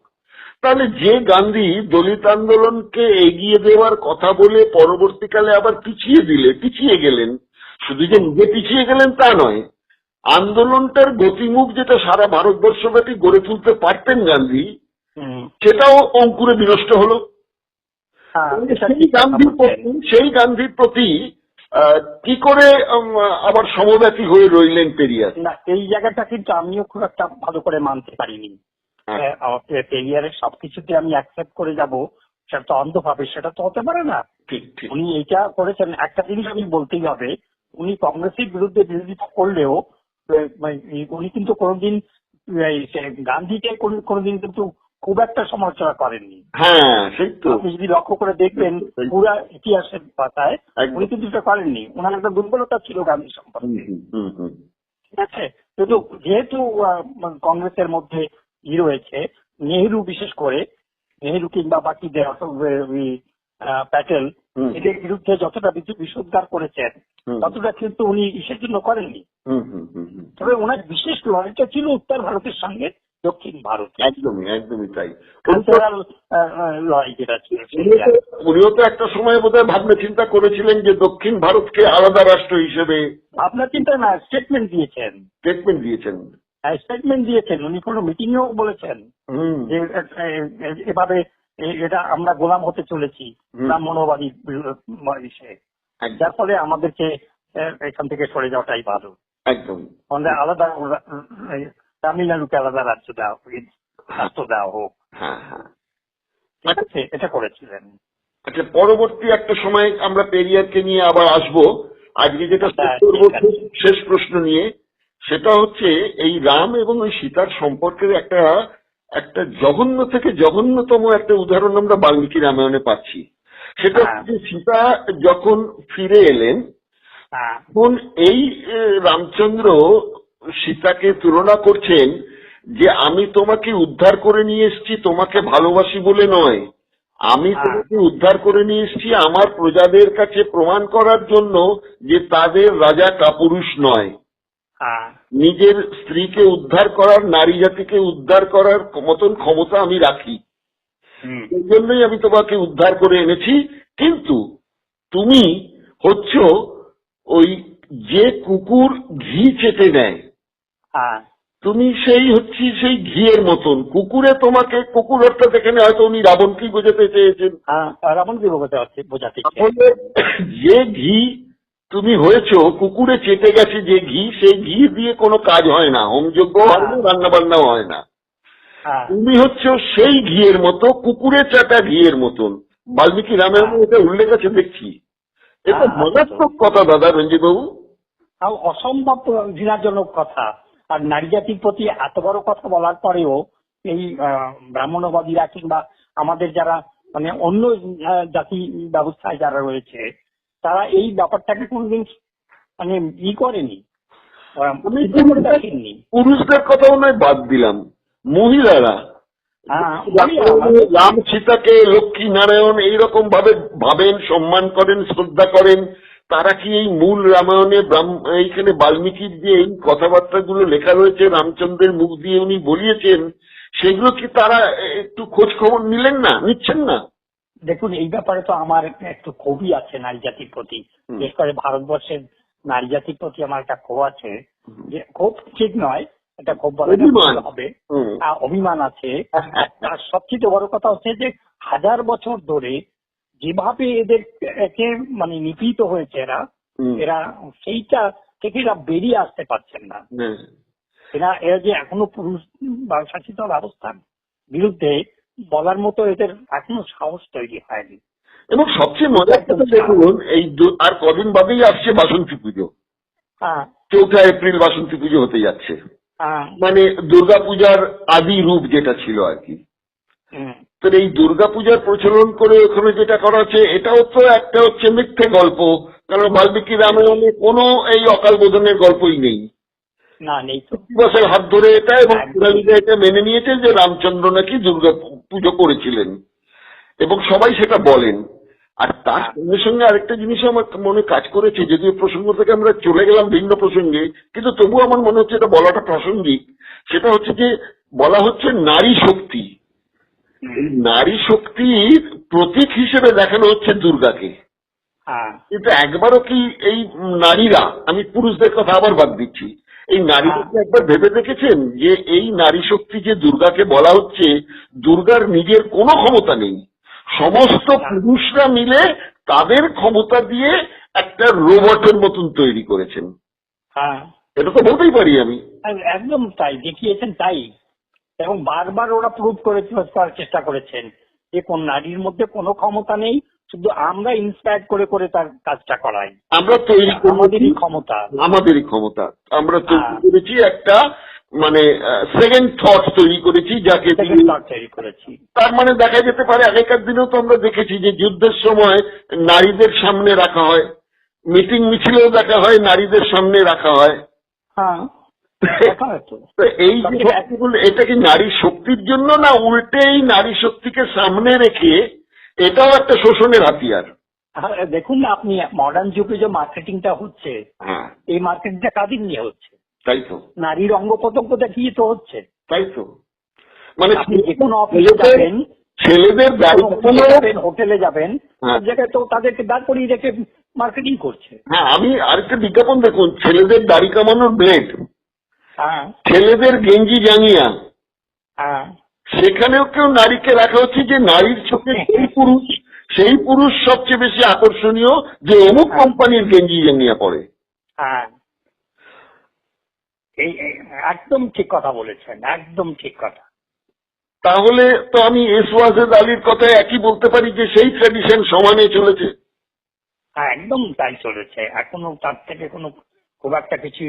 তাহলে যে গান্ধী দলিত আন্দোলনকে এগিয়ে দেওয়ার কথা বলে পরবর্তীকালে আবার পিছিয়ে গেলেন, শুধু যে নিজে পিছিয়ে গেলেন তা নয়, আন্দোলনটার গতিমুখ যেটা সারা ভারতবর্ষব্যাপী গড়ে তুলতে পারতেন গান্ধী, সেটাও অঙ্কুরে বিনষ্ট হলো। সেই গান্ধীর প্রতি কি করে আবার সমব্যথী হয়ে রইলেন পেরিয়ার? না, এই জায়গাটা কিন্তু আমিও খুব একটা ভালো করে মানতে পারিনি। পেরিয়ারের সবকিছুতে আমি অ্যাকসেপ্ট করে যাব, সেটা তো অন্ধভাবে, সেটা তো হতে পারে না। ঠিক ঠিক। উনি এইটা করেছেন, একটা জিনিস আমি বলতেই হবে, উনি কংগ্রেসের বিরুদ্ধে বিরোধিতা করলেও উনি কিন্তু কোনোদিন গান্ধীকে কোনোদিন কিন্তু খুব একটা সমালোচনা করেননি। হ্যাঁ, সেই তো। আপনি যদি লক্ষ্য করে দেখবেন পুরা ইতিহাসের পাতায় উনি কিন্তু এটা করেননি। ওনার একটা দুর্বলতা ছিল গান্ধী সম্পর্কে, ঠিক আছে। কিন্তু যেহেতু কংগ্রেসের মধ্যে রয়েছে, নেহেরু বিশেষ করে, নেহেরু কিংবা বাকিদের প্যাটেল, এদের বিরুদ্ধে যতটা বিষোদ্গার করেছেন ততটা কিন্তু উনি ইসের জন্য করেননি। তবে ওনার বিশেষ লড়াইটা ছিল উত্তর ভারতের সঙ্গে দক্ষিণ ভারত। একদমই তাই। কালচারাল লড়াই যেটা ছিল। উনিও তো একটা সময় বোধহয় ভাবনা চিন্তা করেছিলেন যে দক্ষিণ ভারতকে আলাদা রাষ্ট্র হিসেবে। ভাবনা চিন্তা না, স্টেটমেন্ট দিয়েছেন। স্টেটমেন্ট দিয়েছেন উনি, কোনো মিটিংয়েও বলেছেন যে এভাবে এটা আমরা গোলাম হতে চলেছি ব্রাহ্মণবাদী সে, যার ফলে আমাদেরকে এখান থেকে সরে যাওয়াটাই ভালো। একদম। আমাদের আলাদা তামিলনাড়ুকে আলাদা রাষ্ট্র দেওয়া হোক। ঠিক আছে, এটা করেছিলেন। আচ্ছা, পরবর্তী একটা সময় আমরা পেরিয়ারকে নিয়ে আবার আসবো। আজকে যেটা শেষ প্রশ্ন নিয়ে, সেটা হচ্ছে এই রাম এবং ওই সীতার সম্পর্কের একটা জঘন্য থেকে জঘন্যতম একটা উদাহরণ আমরা বাল্মীকি রামায়ণে পাচ্ছি। সেটা হচ্ছে সীতা যখন ফিরে এলেন, তখন এই রামচন্দ্র সীতাকে তুলনা করছেন যে আমি তোমাকে উদ্ধার করে নিয়ে এসেছি তোমাকে ভালোবাসি বলে নয়, আমি তোমাকে উদ্ধার করে নিয়ে এসেছি আমার প্রজাদের কাছে প্রমাণ করার জন্য যে তাদের রাজা কাপুরুষ নয়, নিজের স্ত্রীকে উদ্ধার করার, নারী জাতিকে উদ্ধার করার মতন ক্ষমতা আমি রাখি, এই জন্যই আমি তোমাকে উদ্ধার করে এনেছি। কিন্তু তুমি হচ্ছ ওই যে কুকুর ঘি চেটে নেয়, তুমি সেই ঘিয়ের মতন। কুকুরে তোমাকে, কুকুর অর্থাৎ এখানে হয়তো উনি রাবণকেই বোঝাতে চেয়েছেন, রাবণকে বোঝাতে যে ঘি তুমি হয়েছ, কুকুরে চেটে গেছে যে ঘি, সেই ঘি দিয়ে কোনো কাজ হয় না, হোমযজ্ঞ হয় না, রান্না বান্নাও হয় না। তুমি হচ্ছ সেই ঘিয়ের মতো, কুকুরে চাটা ঘিয়ের মতন। বাল্মীকি রামায়ণে এটা উল্লেখ আছে দেখছি। এটা মারাত্মক কথা দাদা রঞ্জিত বাবু, অসম্ভব ঘৃণাজনক কথা। আর নারী জাতির প্রতি এত বড় কথা বলার পরেও এই ব্রাহ্মণবাদীরা কিংবা আমাদের যারা অন্য জাতি ব্যবস্থায় যারা রয়েছে, তারা এই ব্যাপারটাকে কোনদিন করেনি, দেখেননি। পুরুষদের কথাও নয়, বাদ দিলাম, মহিলারা রাম সীতাকে লক্ষ্মী নারায়ণ এইরকম ভাবে ভাবেন, সম্মান করেন, শ্রদ্ধা করেন, তারা কি এই মূল রামায়ণে এইখানে বাল্মীকির যে এই কথাবার্তাগুলো লেখা রয়েছে, রামচন্দ্রের মুখ দিয়ে উনি বলিয়েছেন, সেগুলো কি তারা একটু খোঁজ খবর নিচ্ছেন না? দেখুন, এই ব্যাপারে তো আমার একটু ক্ষোভই আছে নারী জাতির প্রতি, বিশেষ করে ভারতবর্ষের নারী জাতির প্রতি আমার একটা ক্ষোভ আছে। যে ক্ষোভ ঠিক নয়, এটা ক্ষোভ বলা হবে, অভিমান আছে। আর সবচেয়ে বড় কথা হচ্ছে যে 1000 বছর ধরে যেভাবে এদেরকে নিপীড়িত হয়েছে এরা সেইটা থেকে এরা বেরিয়ে আসতে পারছেন না। এরা যে এখনো পুরুষ শাসিত ব্যবস্থার বিরুদ্ধে বলার মতো এদের এখনো সাহস তৈরি হয়নি। এবং সবচেয়ে মজার কথা দেখুন, এই আর কদিন বাদেই আসছে বাসন্তী পুজো। 4 এপ্রিল বাসন্তী পুজো হতে যাচ্ছে, দুর্গাপূজার আদি রূপ যেটা ছিল আর কি। তো এই দুর্গাপূজার প্রচলন করে ওখানে যেটা করা হচ্ছে, এটাও তো একটা হচ্ছে মিথ্যে গল্প, কারণ বাল্মীকি রামায়ণে কোনো এই অকাল বোধনের গল্পই নেই। দিবসের হাত ধরে এটা, এবং পুরাণীরা এটা মেনে নিয়েছে যে রামচন্দ্র নাকি দুর্গা পুজো করেছিলেন, এবং সবাই সেটা বলেন। আর তার সঙ্গে সঙ্গে আরেকটা জিনিস আমার মনে কাজ করেছে, যদিও প্রসঙ্গ থেকে আমরা চলে গেলাম ভিন্ন প্রসঙ্গে, কিন্তু তবুও আমার মনে হচ্ছে এটা বলাটা প্রাসঙ্গিক। সেটা হচ্ছে যে বলা হচ্ছে নারী শক্তি, এই নারী শক্তির প্রতীক হিসেবে দেখানো হচ্ছে দুর্গাকে। হ্যাঁ কিন্তু একবারও কি এই নারীরা, আমি পুরুষদের কথা আবার বাদ দিচ্ছি, এই নারীরা কি একবার ভেবে দেখেছেন যে এই নারী শক্তি যে দুর্গাকে বলা হচ্ছে, দুর্গার নিজের কোনো ক্ষমতা নেই, সমস্ত পুরুষরা মিলে তাদের ক্ষমতা দিয়ে একটা রোবটের মতন তৈরি করেছেন। হ্যাঁ এটা তো বলতেই পারি আমি। একদম তাই দেখিয়েছেন, তাই। এবং বারবার ওরা প্রুভ করার চেষ্টা করেছেন যে কোন নারীর মধ্যে কোনো ক্ষমতা নেই, শুধু আমরা ইন্সপায়ার করে করে তার কাজটা করাই। আমরা তৈরি আমাদেরই ক্ষমতা, আমাদেরই ক্ষমতা আমরা তৈরি করেছি, একটা মানে সেকেন্ড থট তৈরি করেছি যাকে তৈরি করেছি। তার মানে দেখা যেতে পারে আগেকার দিনেও তো আমরা দেখেছি যে যুদ্ধের সময় নারীদের সামনে রাখা হয়, মিটিং মিছিলেও দেখা হয় নারীদের সামনে রাখা হয়। হ্যাঁ তো এই যে শক্তিগুলো, এটা কি নারী শক্তির জন্য, না উল্টে এই নারী শক্তিকে সামনে রেখে এটাও একটা শোষণের হাতিয়ার? দেখুন না, আপনি মডার্ন যুগে যে মার্কেটিংটা হচ্ছে, হ্যাঁ এই মার্কেটিংটা কাদের নিয়ে হচ্ছে? তাই তো, নারীর অঙ্গ প্রত্যঙ্গ দেখিয়ে তো হচ্ছে। তাই তো, মানে আপনি যে কোনো অফিসে যাবেন, ছেলেদের হোটেলে যাবেন, সব জায়গায় তো তাদেরকে দাঁড় করিয়ে রেখে মার্কেটিং করছে। হ্যাঁ, আমি আরেকটা বিজ্ঞাপন দেখুন, ছেলেদের দাড়ি কামানোর ব্লেড, হ্যাঁ ছেলেদের গেঞ্জি জাঙ্গিয়া, হ্যাঁ সেখানেও কেউ নারীকে রাখা হচ্ছে যে নারীর চোখে সেই পুরুষ সবচেয়ে বেশি আকর্ষণীয় যে অমুক কোম্পানির গেঞ্জি জাঙ্গিয়া পরে। হ্যাঁ একদম ঠিক কথা বলেছেন, একদম ঠিক কথা। তাহলে তো আমি এসওয়াজেদ আলীর কথায় একই বলতে পারি যে সেই ট্র্যাডিশন সমানে চলেছে। হ্যাঁ একদম তাই চলেছে, এখনো তার থেকে কোনো খুব একটা কিছু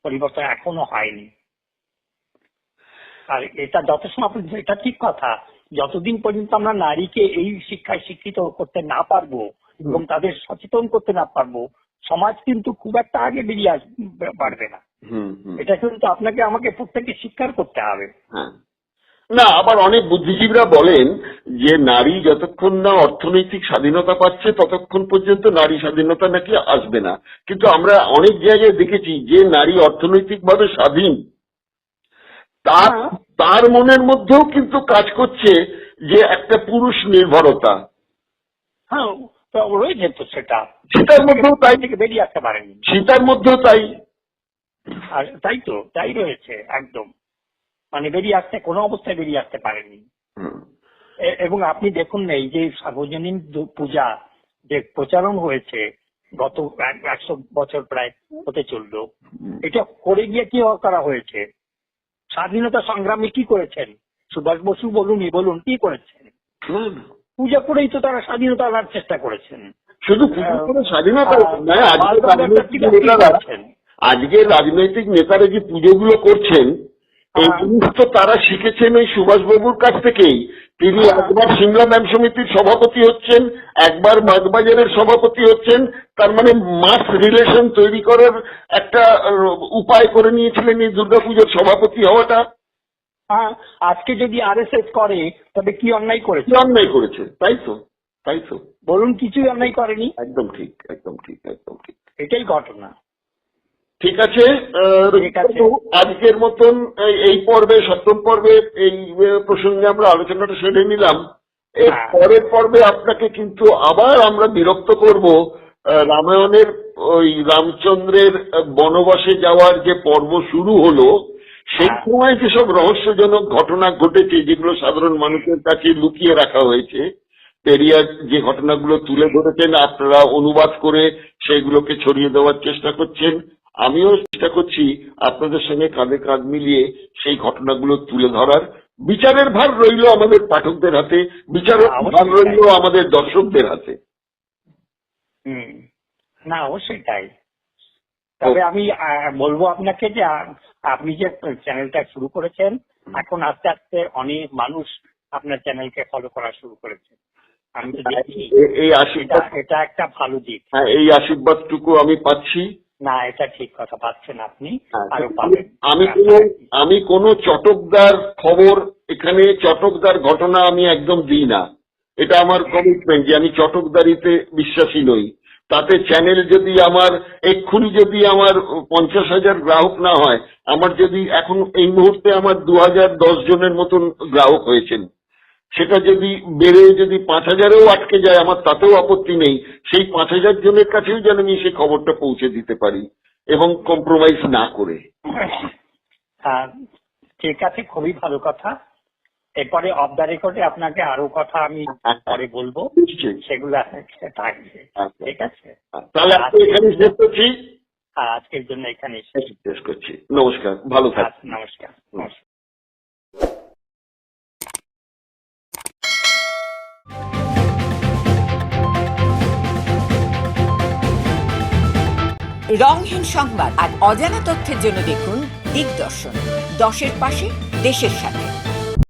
পরিবর্তন এখনো হয়নি। আর এটা যথেষ্ট, এটা ঠিক কথা, যতদিন পর্যন্ত আমরা নারীকে এই শিক্ষায় শিক্ষিত করতে না পারবো এবং তাদের সচেতন করতে না পারবো, সমাজ কিন্তু খুব একটা আগে বেরিয়ে পারবে না। এটা কিন্তু আপনাকে আমাকে প্রত্যেককে স্বীকার করতে হবে। না, আবার অনেক বুদ্ধিজীবীরা বলেন যে নারী যতক্ষণ না অর্থনৈতিক স্বাধীনতা পাচ্ছে ততক্ষণ পর্যন্ত নারী স্বাধীনতা নাকি আসবে না। কিন্তু আমরা অনেক জায়গায় দেখেছি যে নারী অর্থনৈতিকভাবে স্বাধীন, তার মনের মধ্যেও কিন্তু কাজ করছে যে একটা পুরুষ নির্ভরতা। হ্যাঁ রয়েছে তো, সেটার মধ্যেও তাই, থেকে বেরিয়ে আসতে পারেনি, সেটার মধ্যেও তাই। আর তাই তো, তাই রয়েছে একদম, মানে বেরিয়ে আসতে কোনো অবস্থায় বেরিয়ে আসতে পারেনি। এবং আপনি দেখুন না, এই যে সার্বজনীন পূজা যে প্রচারণ হয়েছে গত 100 বছর প্রায় হতে চললো, এটা করে গিয়ে কি করা হয়েছে? স্বাধীনতা সংগ্রামী কি করেছেন? সুভাষ বসু বলুন, বলুন কি করেছেন? পূজা করেই তো তারা স্বাধীনতা আনার চেষ্টা করেছেন। শুধু স্বাধীনতা নয়, আজকে রাজনৈতিক নেতারা যে পুজোগুলো করছেন এই জিনিস তো তারা শিখেছেন ওই সুভাষবাবুর কাছ থেকেই। তিনি একবার সিমলা ম্যাম সমিতির সভাপতি হচ্ছেন, একবার বাগবাজারের সভাপতি হচ্ছেন, তার মানে মাস রিলেশন তৈরি করার একটা উপায় করে নিয়েছিলেন এই দুর্গাপুজোর সভাপতি হওয়াটা। আজকে যদি আরএসএস করে তবে কি অন্যায় করেছে? অন্যায় করেছে, তাই তো, তাই তো বলুন, কিছুই অন্যায় করেনি। একদম ঠিক, একদম ঠিক, একদম ঠিক, এটাই ঘটনা। ঠিক আছে, আজকের মতন এই পর্বে, সপ্তম পর্বে এই প্রসঙ্গে আমরা আলোচনাটা সেরে নিলাম। এর পরের পর্বে আপনাকে কিন্তু আবার আমরা বিরক্ত করব রামায়ণের ওই রামচন্দ্রের বনবাসে যাওয়ার যে পর্ব শুরু হলো, সেই সময় যেসব রহস্যজনক ঘটনা ঘটেছে যেগুলো সাধারণ মানুষের কাছে লুকিয়ে রাখা হয়েছে, পেরিয়ার যে ঘটনাগুলো তুলে ধরেছেন, আপনারা অনুবাদ করে সেগুলোকে ছড়িয়ে দেওয়ার চেষ্টা করছেন, আমিও চেষ্টা করছি আপনাদের সঙ্গে কাঁধে কাঁধ মিলিয়ে সেই ঘটনাগুলো তুলে ধরার। বিচারের ভার রইল আমাদের পাঠকদের হাতে, বিচারের ভার রইল আমাদের দর্শকদের হাতে। না অবশ্যই তাই। তবে আমি বলবো আপনাকে যে আপনি যে চ্যানেলটা শুরু করেছেন, এখন আস্তে আস্তে অনেক মানুষ আপনার চ্যানেলকে ফলো করা শুরু করেছে। আমি তো দেখছি এই আশীর্বাদ, এটা একটা ভালো দিক। হ্যাঁ, এই আশীর্বাদটুকু আমি পাচ্ছি। না, এটা ঠিক কথা, পাচ্ছেন আপনি, আরো পাবেন। আমি কোনো চটকদার খবর, এখানে চটকদার ঘটনা আমি একদম দিই না। এটা আমার কমিটমেন্ট যে আমি চটকদারিতে বিশ্বাসী নই। তাতে চ্যানেল যদি আমার এক্ষুনি যদি আমার 50,000 গ্রাহক না হয়, আমার যদি এখন এই মুহূর্তে আমার 2010 জনের মতন গ্রাহক হয়েছেন, সেটা যদি বেড়ে যদি 5,000-এও আটকে যায় আমার তাতেও আপত্তি নেই। সেই 5,000 জনের কাছেও যেন আমি সেই খবরটা পৌঁছে দিতে পারি এবং কম্প্রোমাইজ না করে। ঠিক আছে, খুবই ভালো কথা। এরপরে অফ দ্য রেকর্ডে আপনাকে আরো কথা আমি পরে বলবো, সেগুলো থাকবে। ঠিক আছে, তাহলে আজকে এখানে শেষ করছি। আজকের জন্য এখানে শেষ করছি। নমস্কার, ভালো থাকবেন। নমস্কার। রংহীন সংবাদ আর অজানা তথ্যের জন্য দেখুন দিগদর্শন, 10-এর পাশে, দেশের সাথে।